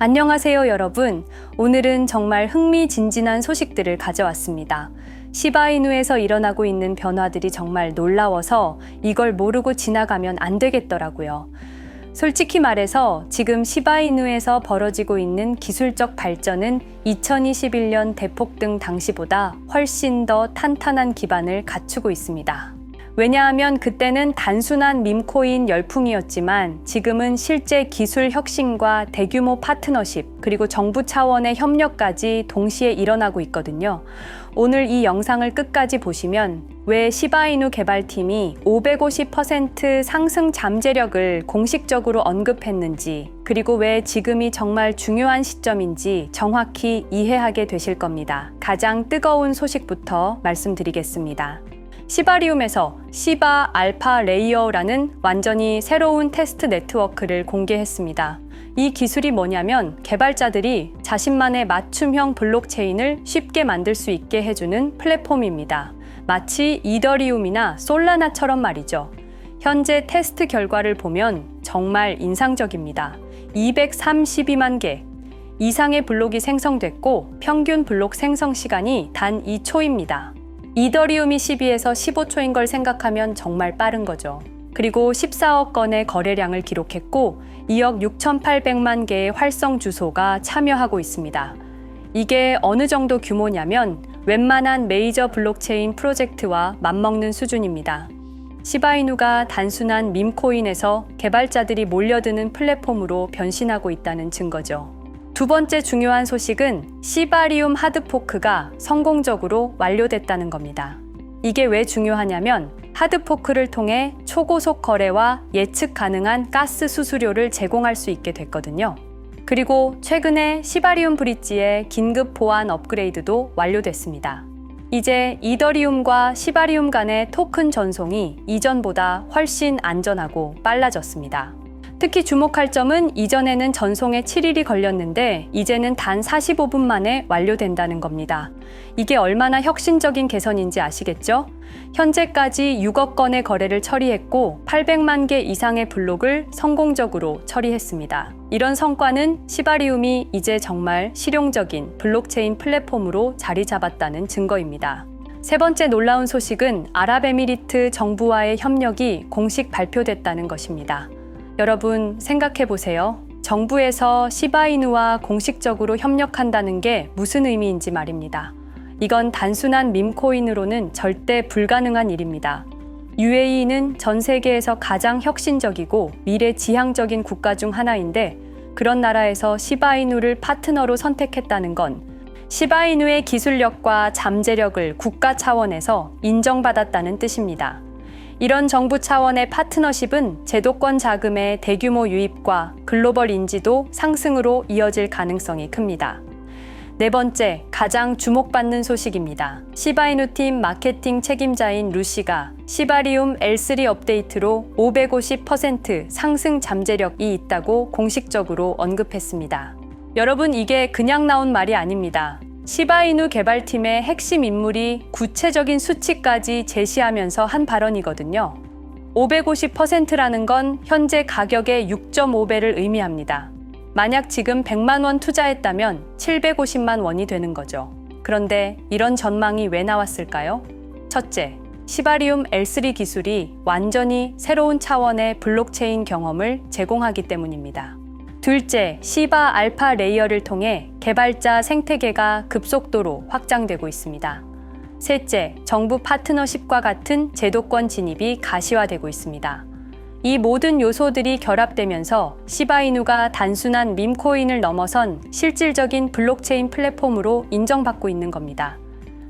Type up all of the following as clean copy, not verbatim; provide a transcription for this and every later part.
안녕하세요, 여러분. 오늘은 정말 흥미진진한 소식들을 가져왔습니다. 시바이누에서 일어나고 있는 변화들이 정말 놀라워서 이걸 모르고 지나가면 안 되겠더라고요. 솔직히 말해서 지금 시바이누에서 벌어지고 있는 기술적 발전은 2021년 대폭등 당시보다 훨씬 더 탄탄한 기반을 갖추고 있습니다. 왜냐하면 그때는 단순한 밈코인 열풍이었지만 지금은 실제 기술 혁신과 대규모 파트너십 그리고 정부 차원의 협력까지 동시에 일어나고 있거든요. 오늘 이 영상을 끝까지 보시면 왜 시바이누 개발팀이 550% 상승 잠재력을 공식적으로 언급했는지 그리고 왜 지금이 정말 중요한 시점인지 정확히 이해하게 되실 겁니다. 가장 뜨거운 소식부터 말씀드리겠습니다. 시바리움에서 시바 알파 레이어라는 완전히 새로운 테스트 네트워크를 공개했습니다. 이 기술이 뭐냐면 개발자들이 자신만의 맞춤형 블록체인을 쉽게 만들 수 있게 해주는 플랫폼입니다. 마치 이더리움이나 솔라나처럼 말이죠. 현재 테스트 결과를 보면 정말 인상적입니다. 232만 개 이상의 블록이 생성됐고 평균 블록 생성 시간이 단 2초입니다. 이더리움이 12에서 15초인 걸 생각하면 정말 빠른 거죠. 그리고 14억 건의 거래량을 기록했고 2억 6,800만 개의 활성 주소가 참여하고 있습니다. 이게 어느 정도 규모냐면 웬만한 메이저 블록체인 프로젝트와 맞먹는 수준입니다. 시바이누가 단순한 밈코인에서 개발자들이 몰려드는 플랫폼으로 변신하고 있다는 증거죠. 두 번째 중요한 소식은 시바리움 하드포크가 성공적으로 완료됐다는 겁니다. 이게 왜 중요하냐면 하드포크를 통해 초고속 거래와 예측 가능한 가스 수수료를 제공할 수 있게 됐거든요. 그리고 최근에 시바리움 브릿지의 긴급 보안 업그레이드도 완료됐습니다. 이제 이더리움과 시바리움 간의 토큰 전송이 이전보다 훨씬 안전하고 빨라졌습니다. 특히 주목할 점은 이전에는 전송에 7일이 걸렸는데 이제는 단 45분 만에 완료된다는 겁니다. 이게 얼마나 혁신적인 개선인지 아시겠죠? 현재까지 6억 건의 거래를 처리했고 800만 개 이상의 블록을 성공적으로 처리했습니다. 이런 성과는 시바리움이 이제 정말 실용적인 블록체인 플랫폼으로 자리 잡았다는 증거입니다. 세 번째 놀라운 소식은 아랍에미리트 정부와의 협력이 공식 발표됐다는 것입니다. 여러분 생각해 보세요. 정부에서 시바이누와 공식적으로 협력한다는 게 무슨 의미인지 말입니다. 이건 단순한 밈코인으로는 절대 불가능한 일입니다. UAE는 전 세계에서 가장 혁신적이고 미래지향적인 국가 중 하나인데 그런 나라에서 시바이누를 파트너로 선택했다는 건 시바이누의 기술력과 잠재력을 국가 차원에서 인정받았다는 뜻입니다. 이런 정부 차원의 파트너십은 제도권 자금의 대규모 유입과 글로벌 인지도 상승으로 이어질 가능성이 큽니다. 네 번째, 가장 주목받는 소식입니다. 시바이누 팀 마케팅 책임자인 루시가 시바리움 L3 업데이트로 550% 상승 잠재력이 있다고 공식적으로 언급했습니다. 여러분, 이게 그냥 나온 말이 아닙니다. 시바이누 개발팀의 핵심 인물이 구체적인 수치까지 제시하면서 한 발언이거든요. 550%라는 건 현재 가격의 6.5배를 의미합니다. 만약 지금 100만 원 투자했다면 750만 원이 되는 거죠. 그런데 이런 전망이 왜 나왔을까요? 첫째, 시바리움 L3 기술이 완전히 새로운 차원의 블록체인 경험을 제공하기 때문입니다. 둘째, 시바 알파 레이어를 통해 개발자 생태계가 급속도로 확장되고 있습니다. 셋째, 정부 파트너십과 같은 제도권 진입이 가시화되고 있습니다. 이 모든 요소들이 결합되면서 시바이누가 단순한 밈코인을 넘어선 실질적인 블록체인 플랫폼으로 인정받고 있는 겁니다.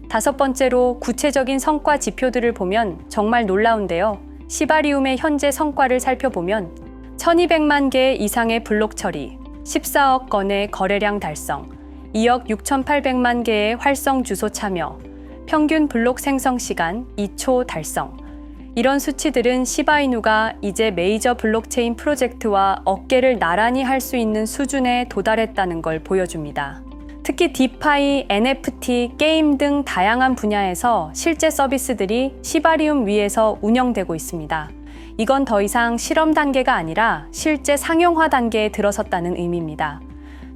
다섯 번째로 구체적인 성과 지표들을 보면 정말 놀라운데요. 시바리움의 현재 성과를 살펴보면 1200만 개 이상의 블록 처리, 14억 건의 거래량 달성, 2억 6800만 개의 활성 주소 참여, 평균 블록 생성 시간 2초 달성. 이런 수치들은 시바이누가 이제 메이저 블록체인 프로젝트와 어깨를 나란히 할 수 있는 수준에 도달했다는 걸 보여줍니다. 특히 디파이, NFT, 게임 등 다양한 분야에서 실제 서비스들이 시바리움 위에서 운영되고 있습니다. 이건 더 이상 실험 단계가 아니라 실제 상용화 단계에 들어섰다는 의미입니다.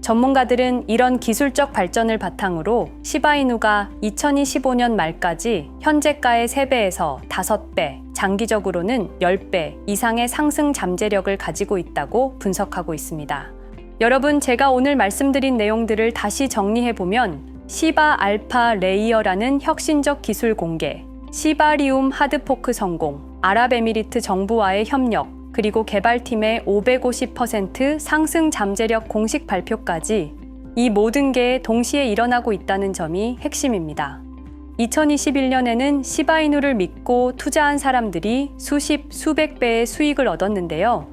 전문가들은 이런 기술적 발전을 바탕으로 시바이누가 2025년 말까지 현재가의 3배에서 5배, 장기적으로는 10배 이상의 상승 잠재력을 가지고 있다고 분석하고 있습니다. 여러분, 제가 오늘 말씀드린 내용들을 다시 정리해보면 시바 알파 레이어라는 혁신적 기술 공개, 시바리움 하드포크 성공, 아랍에미리트 정부와의 협력, 그리고 개발팀의 550% 상승 잠재력 공식 발표까지 이 모든 게 동시에 일어나고 있다는 점이 핵심입니다. 2021년에는 시바이누를 믿고 투자한 사람들이 수십, 수백 배의 수익을 얻었는데요.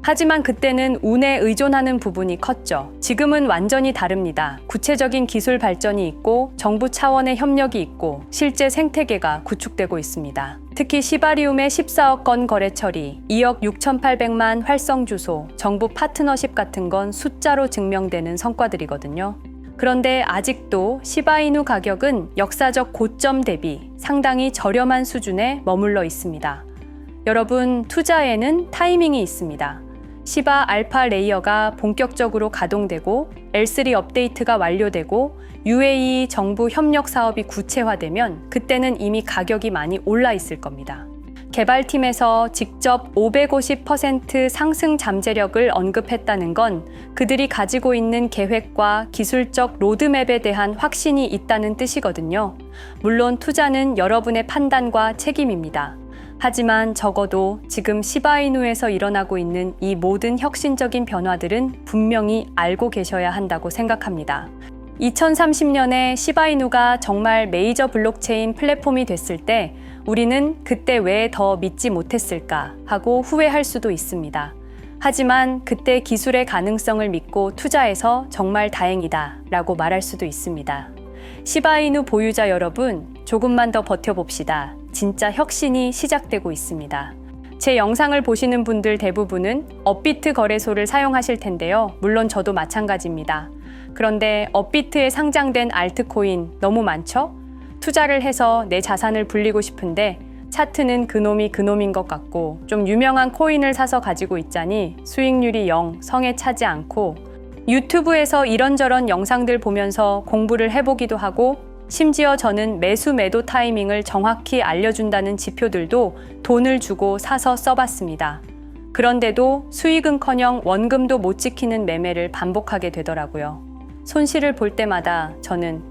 하지만 그때는 운에 의존하는 부분이 컸죠. 지금은 완전히 다릅니다. 구체적인 기술 발전이 있고 정부 차원의 협력이 있고 실제 생태계가 구축되고 있습니다. 특히 시바리움의 14억 건 거래 처리, 2억 6,800만 활성 주소, 정부 파트너십 같은 건 숫자로 증명되는 성과들이거든요. 그런데 아직도 시바이누 가격은 역사적 고점 대비 상당히 저렴한 수준에 머물러 있습니다. 여러분, 투자에는 타이밍이 있습니다. 시바 알파 레이어가 본격적으로 가동되고 L3 업데이트가 완료되고 UAE 정부 협력 사업이 구체화되면 그때는 이미 가격이 많이 올라 있을 겁니다. 개발팀에서 직접 550% 상승 잠재력을 언급했다는 건 그들이 가지고 있는 계획과 기술적 로드맵에 대한 확신이 있다는 뜻이거든요. 물론 투자는 여러분의 판단과 책임입니다. 하지만 적어도 지금 시바이누에서 일어나고 있는 이 모든 혁신적인 변화들은 분명히 알고 계셔야 한다고 생각합니다. 2030년에 시바이누가 정말 메이저 블록체인 플랫폼이 됐을 때 우리는 그때 왜 더 믿지 못했을까 하고 후회할 수도 있습니다. 하지만 그때 기술의 가능성을 믿고 투자해서 정말 다행이다 라고 말할 수도 있습니다. 시바이누 보유자 여러분, 조금만 더 버텨봅시다. 진짜 혁신이 시작되고 있습니다. 제 영상을 보시는 분들 대부분은 업비트 거래소를 사용하실 텐데요. 물론 저도 마찬가지입니다. 그런데 업비트에 상장된 알트코인 너무 많죠? 투자를 해서 내 자산을 불리고 싶은데 차트는 그놈이 그놈인 것 같고 좀 유명한 코인을 사서 가지고 있자니 수익률이 0, 성에 차지 않고 유튜브에서 이런저런 영상들 보면서 공부를 해보기도 하고 심지어 저는 매수 매도 타이밍을 정확히 알려준다는 지표들도 돈을 주고 사서 써봤습니다. 그런데도 수익은커녕 원금도 못 지키는 매매를 반복하게 되더라고요. 손실을 볼 때마다 저는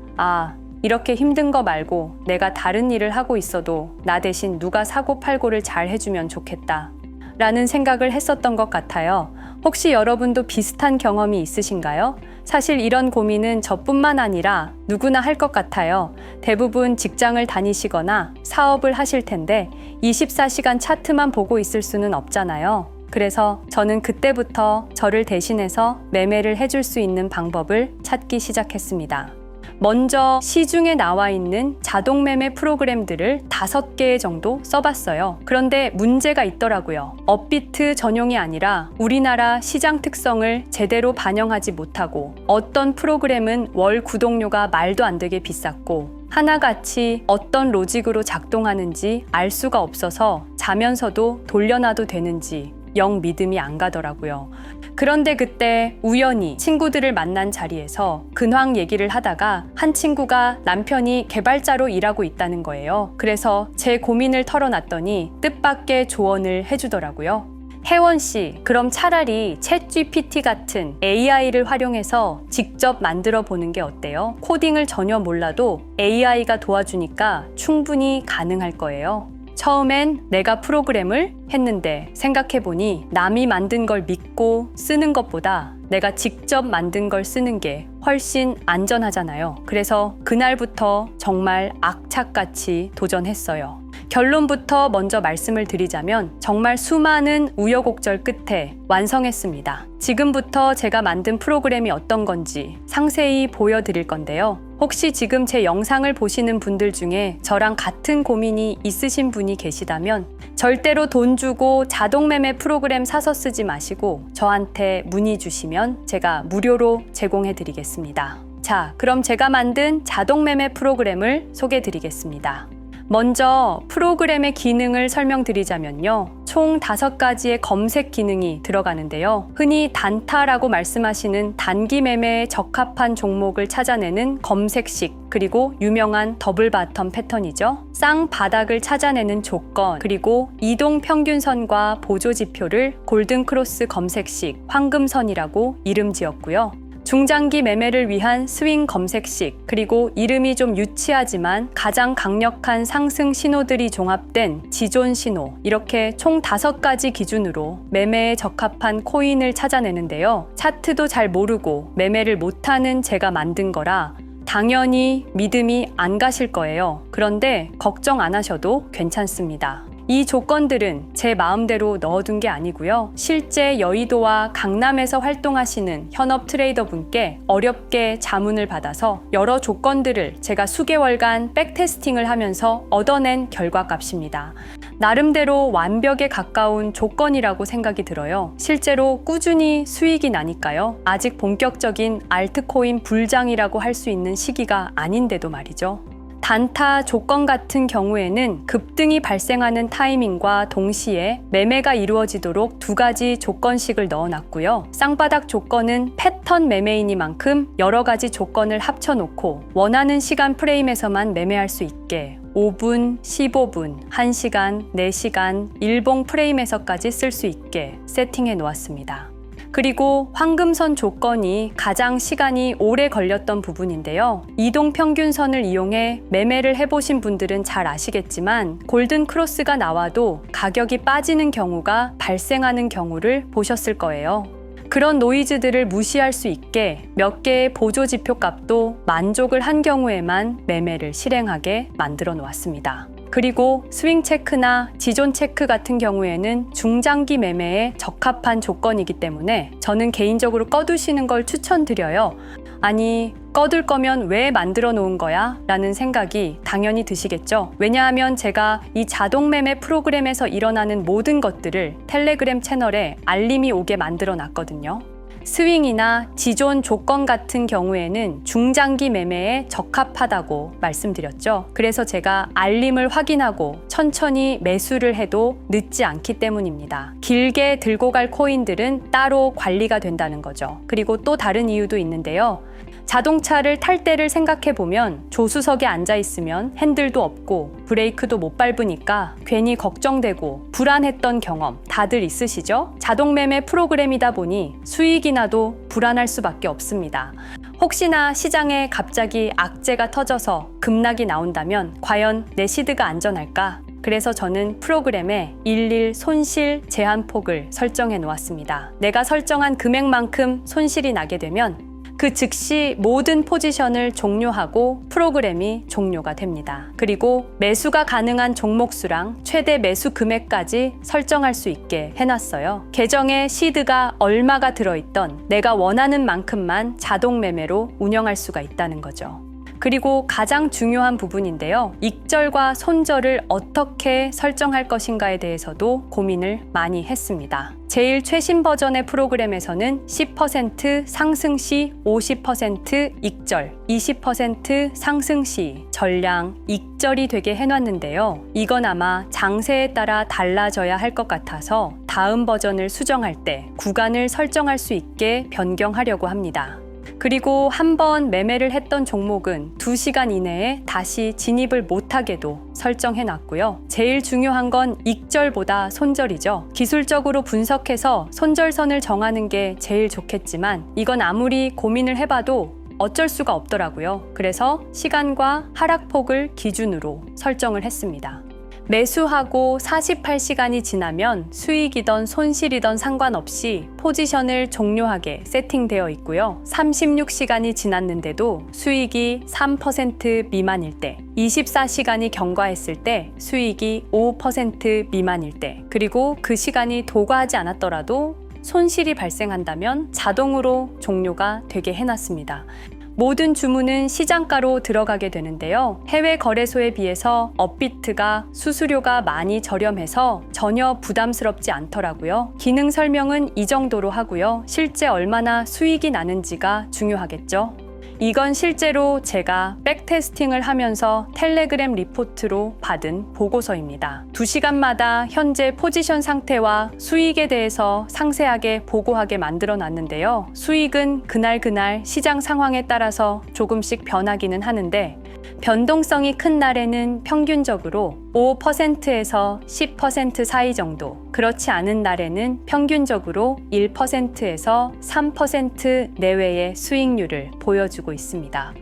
이렇게 힘든 거 말고 내가 다른 일을 하고 있어도 나 대신 누가 사고 팔고를 잘 해주면 좋겠다 라는 생각을 했었던 것 같아요. 혹시 여러분도 비슷한 경험이 있으신가요? 사실 이런 고민은 저뿐만 아니라 누구나 할 것 같아요. 대부분 직장을 다니시거나 사업을 하실 텐데 24시간 차트만 보고 있을 수는 없잖아요. 그래서 저는 그때부터 저를 대신해서 매매를 해줄 수 있는 방법을 찾기 시작했습니다. 먼저 시중에 나와 있는 자동 매매 프로그램들을 5개 정도 써봤어요. 그런데 문제가 있더라고요. 업비트 전용이 아니라 우리나라 시장 특성을 제대로 반영하지 못하고 어떤 프로그램은 월 구독료가 말도 안 되게 비쌌고 하나같이 어떤 로직으로 작동하는지 알 수가 없어서 자면서도 돌려놔도 되는지 영 믿음이 안 가더라고요. 그런데 그때 우연히 친구들을 만난 자리에서 근황 얘기를 하다가 한 친구가 남편이 개발자로 일하고 있다는 거예요. 그래서 제 고민을 털어놨더니 뜻밖의 조언을 해주더라고요. 혜원 씨, 그럼 차라리 챗GPT 같은 AI를 활용해서 직접 만들어 보는 게 어때요? 코딩을 전혀 몰라도 AI가 도와주니까 충분히 가능할 거예요. 처음엔 내가 프로그램을 했는데 생각해보니 남이 만든 걸 믿고 쓰는 것보다 내가 직접 만든 걸 쓰는 게 훨씬 안전하잖아요. 그래서 그날부터 정말 악착같이 도전했어요. 결론부터 먼저 말씀을 드리자면 정말 수많은 우여곡절 끝에 완성했습니다. 지금부터 제가 만든 프로그램이 어떤 건지 상세히 보여드릴 건데요. 혹시 지금 제 영상을 보시는 분들 중에 저랑 같은 고민이 있으신 분이 계시다면 절대로 돈 주고 자동 매매 프로그램 사서 쓰지 마시고 저한테 문의 주시면 제가 무료로 제공해 드리겠습니다. 자, 그럼 제가 만든 자동 매매 프로그램을 소개해 드리겠습니다. 먼저 프로그램의 기능을 설명드리자면요. 총 5가지의 검색 기능이 들어가는데요. 흔히 단타라고 말씀하시는 단기 매매에 적합한 종목을 찾아내는 검색식, 그리고 유명한 더블 바텀 패턴이죠. 쌍바닥을 찾아내는 조건, 그리고 이동 평균선과 보조 지표를 골든 크로스 검색식, 황금선이라고 이름 지었고요. 중장기 매매를 위한 스윙 검색식, 그리고 이름이 좀 유치하지만 가장 강력한 상승 신호들이 종합된 지존 신호, 이렇게 총 5가지 기준으로 매매에 적합한 코인을 찾아내는데요. 차트도 잘 모르고 매매를 못하는 제가 만든 거라 당연히 믿음이 안 가실 거예요. 그런데 걱정 안 하셔도 괜찮습니다. 이 조건들은 제 마음대로 넣어둔 게 아니고요. 실제 여의도와 강남에서 활동하시는 현업 트레이더 분께 어렵게 자문을 받아서 여러 조건들을 제가 수개월간 백테스팅을 하면서 얻어낸 결과값입니다. 나름대로 완벽에 가까운 조건이라고 생각이 들어요. 실제로 꾸준히 수익이 나니까요. 아직 본격적인 알트코인 불장이라고 할 수 있는 시기가 아닌데도 말이죠. 단타 조건 같은 경우에는 급등이 발생하는 타이밍과 동시에 매매가 이루어지도록 2가지 조건식을 넣어놨고요. 쌍바닥 조건은 패턴 매매이니만큼 여러 가지 조건을 합쳐놓고 원하는 시간 프레임에서만 매매할 수 있게 5분, 15분, 1시간, 4시간, 일봉 프레임에서까지 쓸 수 있게 세팅해 놓았습니다. 그리고 황금선 조건이 가장 시간이 오래 걸렸던 부분인데요. 이동평균선을 이용해 매매를 해보신 분들은 잘 아시겠지만 골든 크로스가 나와도 가격이 빠지는 경우가 발생하는 경우를 보셨을 거예요. 그런 노이즈들을 무시할 수 있게 몇 개의 보조 지표 값도 만족을 한 경우에만 매매를 실행하게 만들어 놓았습니다. 그리고 스윙 체크나 지존 체크 같은 경우에는 중장기 매매에 적합한 조건이기 때문에 저는 개인적으로 꺼두시는 걸 추천드려요. 아니, 꺼둘 거면 왜 만들어 놓은 거야? 라는 생각이 당연히 드시겠죠. 왜냐하면 제가 이 자동 매매 프로그램에서 일어나는 모든 것들을 텔레그램 채널에 알림이 오게 만들어 놨거든요. 스윙이나 지존 조건 같은 경우에는 중장기 매매에 적합하다고 말씀드렸죠. 그래서 제가 알림을 확인하고 천천히 매수를 해도 늦지 않기 때문입니다. 길게 들고 갈 코인들은 따로 관리가 된다는 거죠. 그리고 또 다른 이유도 있는데요. 자동차를 탈 때를 생각해보면 조수석에 앉아있으면 핸들도 없고 브레이크도 못 밟으니까 괜히 걱정되고 불안했던 경험 다들 있으시죠? 자동매매 프로그램이다 보니 수익이 나도 불안할 수밖에 없습니다. 혹시나 시장에 갑자기 악재가 터져서 급락이 나온다면 과연 내 시드가 안전할까? 그래서 저는 프로그램에 일일 손실 제한폭을 설정해 놓았습니다. 내가 설정한 금액만큼 손실이 나게 되면 그 즉시 모든 포지션을 종료하고 프로그램이 종료가 됩니다. 그리고 매수가 가능한 종목수랑 최대 매수 금액까지 설정할 수 있게 해놨어요. 계정에 시드가 얼마가 들어있던 내가 원하는 만큼만 자동 매매로 운영할 수가 있다는 거죠. 그리고 가장 중요한 부분인데요. 익절과 손절을 어떻게 설정할 것인가에 대해서도 고민을 많이 했습니다. 제일 최신 버전의 프로그램에서는 10% 상승 시 50% 익절, 20% 상승 시 전량 익절이 되게 해놨는데요. 이건 아마 장세에 따라 달라져야 할 것 같아서 다음 버전을 수정할 때 구간을 설정할 수 있게 변경하려고 합니다. 그리고 한번 매매를 했던 종목은 2시간 이내에 다시 진입을 못하게도 설정해 놨고요. 제일 중요한 건 익절보다 손절이죠. 기술적으로 분석해서 손절선을 정하는 게 제일 좋겠지만 이건 아무리 고민을 해봐도 어쩔 수가 없더라고요. 그래서 시간과 하락폭을 기준으로 설정을 했습니다. 매수하고 48시간이 지나면 수익이던 손실이던 상관없이 포지션을 종료하게 세팅되어 있고요. 36시간이 지났는데도 수익이 3% 미만일 때, 24시간이 경과했을 때 수익이 5% 미만일 때, 그리고 그 시간이 도과하지 않았더라도 손실이 발생한다면 자동으로 종료가 되게 해놨습니다. 모든 주문은 시장가로 들어가게 되는데요. 해외 거래소에 비해서 업비트가 수수료가 많이 저렴해서 전혀 부담스럽지 않더라고요. 기능 설명은 이 정도로 하고요. 실제 얼마나 수익이 나는지가 중요하겠죠. 이건 실제로 제가 백테스팅을 하면서 텔레그램 리포트로 받은 보고서입니다. 2시간마다 현재 포지션 상태와 수익에 대해서 상세하게 보고하게 만들어 놨는데요. 수익은 그날 시장 상황에 따라서 조금씩 변하기는 하는데 변동성이 큰 날에는 평균적으로 5%에서 10% 사이 정도, 그렇지 않은 날에는 평균적으로 1%에서 3% 내외의 수익률을 보여주고 있습니다.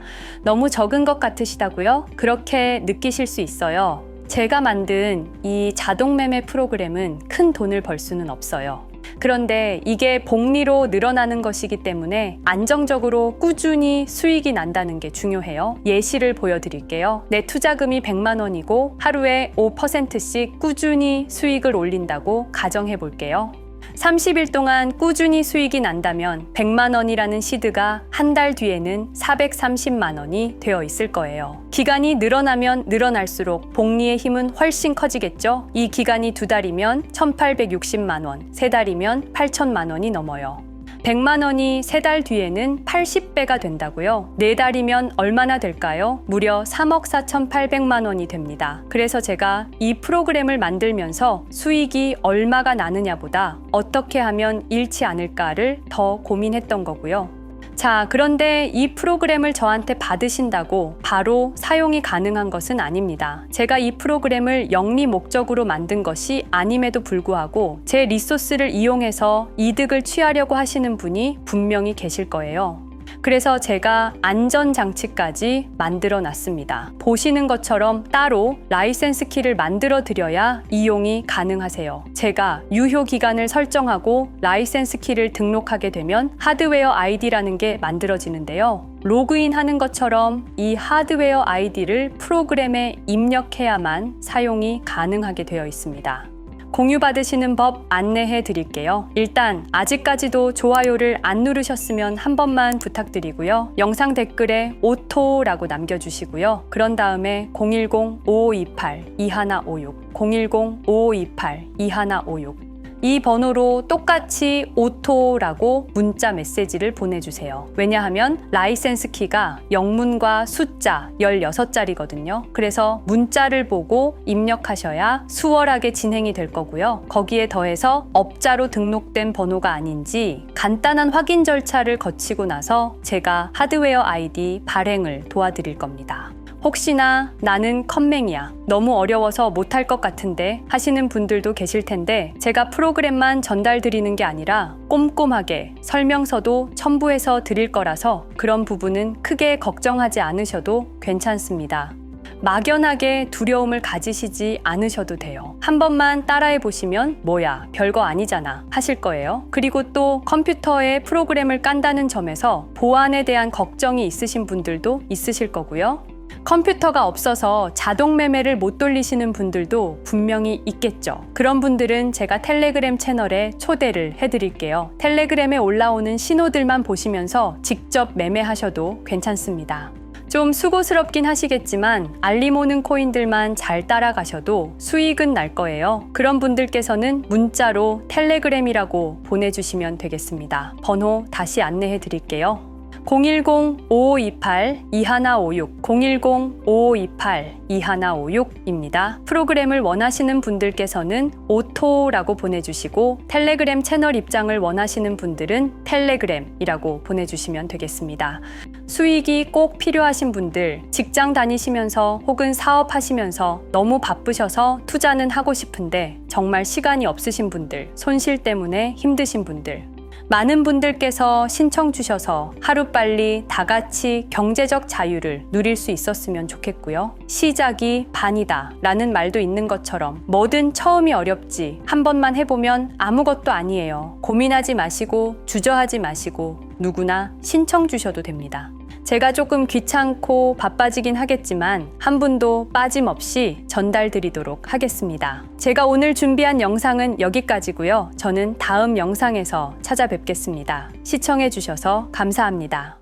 너무 적은 것 같으시다고요? 그렇게 느끼실 수 있어요. 제가 만든 이 자동 매매 프로그램은 큰 돈을 벌 수는 없어요. 그런데 이게 복리로 늘어나는 것이기 때문에 안정적으로 꾸준히 수익이 난다는 게 중요해요. 예시를 보여드릴게요. 내 투자금이 100만 원이고 하루에 5%씩 꾸준히 수익을 올린다고 가정해 볼게요. 30일 동안 꾸준히 수익이 난다면 100만 원이라는 시드가 한 달 뒤에는 430만 원이 되어 있을 거예요. 기간이 늘어나면 늘어날수록 복리의 힘은 훨씬 커지겠죠? 이 기간이 2달이면 1860만 원, 3달이면 8천만 원이 넘어요. 100만 원이 3달 뒤에는 80배가 된다고요? 4달이면 얼마나 될까요? 무려 3억 4,800만 원이 됩니다. 그래서 제가 이 프로그램을 만들면서 수익이 얼마가 나느냐보다 어떻게 하면 잃지 않을까를 더 고민했던 거고요. 자, 그런데 이 프로그램을 저한테 받으신다고 바로 사용이 가능한 것은 아닙니다. 제가 이 프로그램을 영리 목적으로 만든 것이 아님에도 불구하고 제 리소스를 이용해서 이득을 취하려고 하시는 분이 분명히 계실 거예요. 그래서 제가 안전장치까지 만들어 놨습니다. 보시는 것처럼 따로 라이센스 키를 만들어 드려야 이용이 가능하세요. 제가 유효 기간을 설정하고 라이센스 키를 등록하게 되면 하드웨어 아이디라는 게 만들어지는데요. 로그인 하는 것처럼 이 하드웨어 아이디를 프로그램에 입력해야만 사용이 가능하게 되어 있습니다. 공유받으시는 법 안내해 드릴게요. 일단 아직까지도 좋아요를 안 누르셨으면 한 번만 부탁드리고요. 영상 댓글에 오토라고 남겨주시고요. 그런 다음에 010-5528-2156 010-5528-2156 이 번호로 똑같이 오토라고 문자 메시지를 보내주세요. 왜냐하면 라이센스 키가 영문과 숫자 16자리거든요. 그래서 문자를 보고 입력하셔야 수월하게 진행이 될 거고요. 거기에 더해서 업자로 등록된 번호가 아닌지 간단한 확인 절차를 거치고 나서 제가 하드웨어 아이디 발행을 도와드릴 겁니다. 혹시나 나는 컴맹이야, 너무 어려워서 못할 것 같은데 하시는 분들도 계실 텐데 제가 프로그램만 전달 드리는 게 아니라 꼼꼼하게 설명서도 첨부해서 드릴 거라서 그런 부분은 크게 걱정하지 않으셔도 괜찮습니다. 막연하게 두려움을 가지시지 않으셔도 돼요. 한 번만 따라해 보시면 뭐야, 별거 아니잖아 하실 거예요. 그리고 또 컴퓨터에 프로그램을 깐다는 점에서 보안에 대한 걱정이 있으신 분들도 있으실 거고요. 컴퓨터가 없어서 자동 매매를 못 돌리시는 분들도 분명히 있겠죠. 그런 분들은 제가 텔레그램 채널에 초대를 해드릴게요. 텔레그램에 올라오는 신호들만 보시면서 직접 매매하셔도 괜찮습니다. 좀 수고스럽긴 하시겠지만 알림 오는 코인들만 잘 따라가셔도 수익은 날 거예요. 그런 분들께서는 문자로 텔레그램이라고 보내주시면 되겠습니다. 번호 다시 안내해 드릴게요. 010-5528-2156 010-5528-2156입니다. 프로그램을 원하시는 분들께서는 오토라고 보내주시고 텔레그램 채널 입장을 원하시는 분들은 텔레그램이라고 보내주시면 되겠습니다. 수익이 꼭 필요하신 분들, 직장 다니시면서 혹은 사업하시면서 너무 바쁘셔서 투자는 하고 싶은데 정말 시간이 없으신 분들, 손실 때문에 힘드신 분들, 많은 분들께서 신청 주셔서 하루빨리 다 같이 경제적 자유를 누릴 수 있었으면 좋겠고요. 시작이 반이다 라는 말도 있는 것처럼 뭐든 처음이 어렵지 한 번만 해보면 아무것도 아니에요. 고민하지 마시고 주저하지 마시고 누구나 신청 주셔도 됩니다. 제가 조금 귀찮고 바빠지긴 하겠지만 한 분도 빠짐없이 전달 드리도록 하겠습니다. 제가 오늘 준비한 영상은 여기까지고요. 저는 다음 영상에서 찾아뵙겠습니다. 시청해 주셔서 감사합니다.